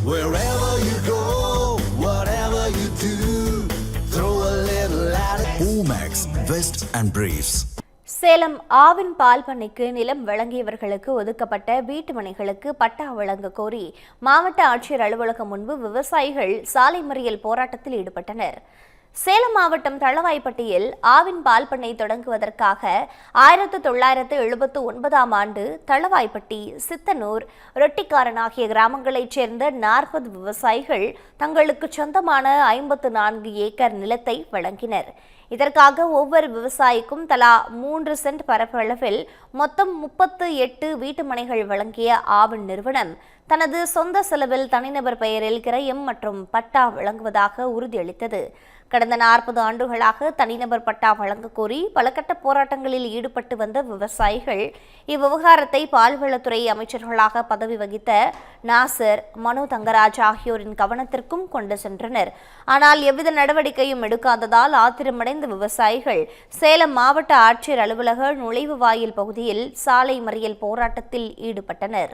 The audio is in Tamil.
Wherever you go, whatever you do, throw a little at it. Omax, Vest and Briefs. Salem Aavin பால் பண்ணைக்கு நிலம் வழங்கியவர்களுக்கு ஒதுக்கப்பட்ட வீட்டு மனைகளுக்கு பட்டா வழங்க கோரி மாவட்ட ஆட்சியர் அலுவலகம் முன்பு விவசாயிகள் சாலை மறியல் போராட்டத்தில் ஈடுபட்டனர். சேலம் மாவட்டம் தளவாய்ப்பட்டியில் ஆவின் பால் பண்ணை தொடங்குவதற்காக 1979ஆம் ஆண்டு தளவாய்ப்பட்டி, சித்தனூர், ரொட்டிக்காரன் ஆகிய கிராமங்களைச் சேர்ந்த 40 விவசாயிகள் தங்களுக்கு சொந்தமான 54 ஏக்கர் நிலத்தை வழங்கினர். இதற்காக ஒவ்வொரு விவசாயிக்கும் தலா 3 சென்ட் பரப்பளவில் மொத்தம் 38 வீட்டுமனைகள் வழங்கிய ஆவின் நிறுவனம் தனது சொந்த செலவில் தனிநபர் பெயரில் கிரயம் மற்றும் பட்டா வழங்குவதாக உறுதியளித்தது. கடந்த 40 ஆண்டுகளாக தனிநபர் பட்டா வழங்க கோரி பல கட்ட போராட்டங்களில் ஈடுபட்டு வந்த விவசாயிகள் இவ்விவகாரத்தை பால்வளத்துறை அமைச்சர்களாக பதவி வகித்த நாசர், மனோ தங்கராஜ் ஆகியோரின் கவனத்திற்கும் கொண்டு சென்றனர். ஆனால் எவ்வித நடவடிக்கையும் எடுக்காததால் ஆத்திரமடைந்த விவசாயிகள் சேலம் மாவட்ட ஆட்சியர் அலுவலக நுழைவு வாயில் பகுதியில் சாலை மறியல் போராட்டத்தில் ஈடுபட்டனர்.